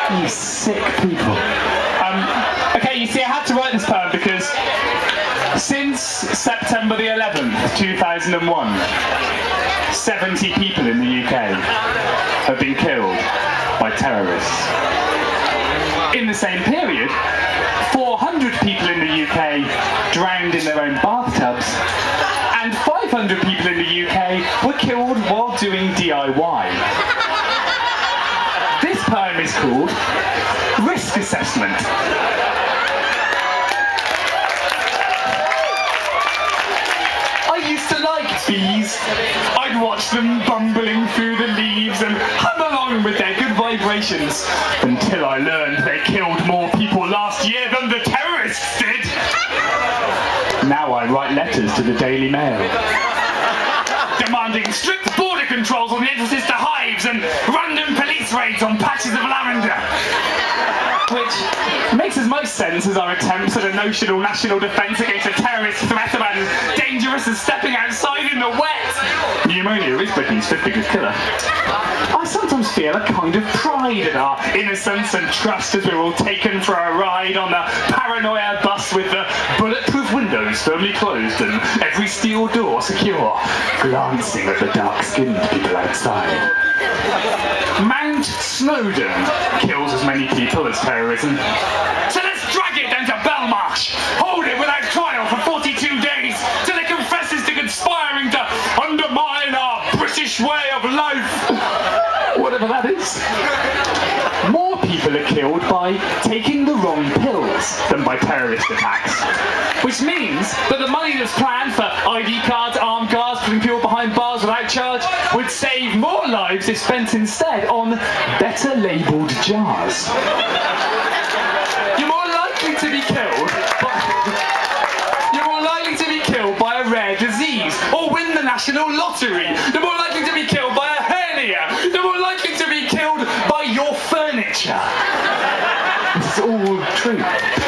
You sick people. Okay, you see, I had to write this poem because since September the 11th, 2001, 70 people in the UK have been killed by terrorists. In the same period, 400 people in the UK drowned in their own bathtubs, and 500 people in the UK were killed while doing DIY. This poem is called Risk Assessment. I used to like bees. I'd watch them bumbling through the leaves and hum along with their good vibrations, until I learned they killed more people last year than the terrorists did. Now I write letters to the Daily Mail, demanding strict border controls on the entrances to hives and random police raids on patches of lavender. Which makes as much sense as our attempts at a notional national defence against a terrorist threat about as dangerous as stepping outside in the wet. Pneumonia is Britain's fifth biggest killer. I sometimes feel a kind of pride in our innocence and trust as we're all taken for a ride on the paranoia bus with the bulletproof windows firmly closed and every steel door secure, glancing at the dark-skinned people outside. Mount Snowdon kills as many people as terrorism. So let's drag it down to Belmarsh, hold it without trial for 42 days, till it confesses to conspiring to undermine our British way of life. Whatever that is. More people are killed by taking the wrong pills than by terrorist attacks. Which means that the money that's planned for ID cards, armed guards, putting people behind bars without charge would save more lives if spent instead on better labelled jars. You're more likely to be killed by a rare disease or win the national lottery. You're more likely to be killed by a hernia. You're more likely to be killed by your furniture. This is all true.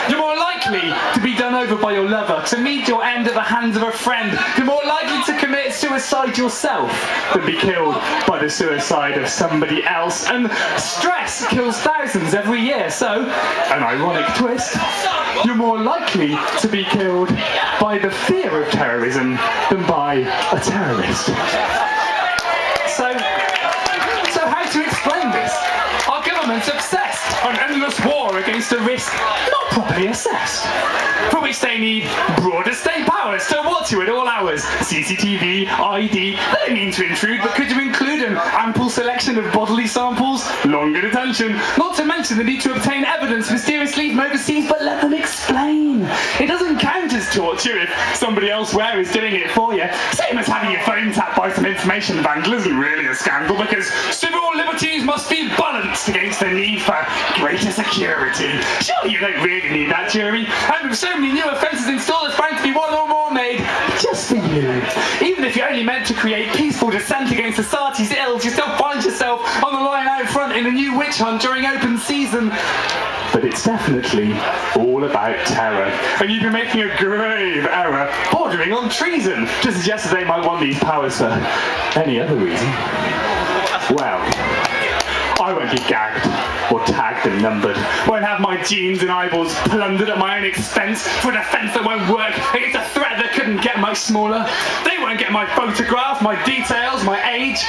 You're more likely to be done over by your lover, to meet your end at the hands of a friend. You're more likely to commit suicide yourself than be killed by the suicide of somebody else. And stress kills thousands every year, so, an ironic twist, you're more likely to be killed by the fear of terrorism than by a terrorist. So how to explain this? Our government's obsessed, an endless war against a risk not properly assessed, for which they need broader state powers to watch you at all hours. CCTV, ID, they don't mean to intrude, but could you include an ample selection of bodily samples, longer detention, not to mention the need to obtain evidence mysteriously from overseas, but let them explain. It doesn't count as torture if somebody elsewhere is doing it for you. Same as having your phone tapped by some information vandal isn't really a scandal, because civil liberties must be balanced against the need for greater security. Surely you don't really need that, jury. And with so many new offences installed, there's bound to be one or more made just for you. Even if you're only meant to create peaceful dissent against society's ills, you still find yourself on the line out front in a new witch hunt during open season. But it's definitely all about terror. And you've been making a grave error, bordering on treason, to suggest that they might want these powers for any other reason. Well, I won't be gagged or tagged and numbered. Won't have my genes and eyeballs plundered at my own expense for a defence that won't work against a threat that couldn't get much smaller. They won't get my photograph, my details, my age,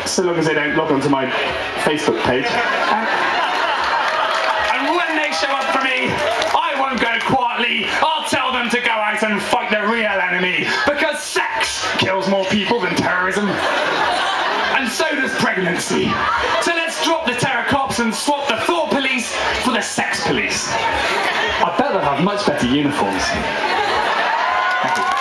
so long as they don't log onto my Facebook page. And when they show up for me, I won't go quietly. I'll tell them to go out and fight the real enemy, because sex kills more people than terrorism. And so does pregnancy. So let's drop the terror cops and swap the thought police for the sex police. I bet they'll have much better uniforms. Thank you.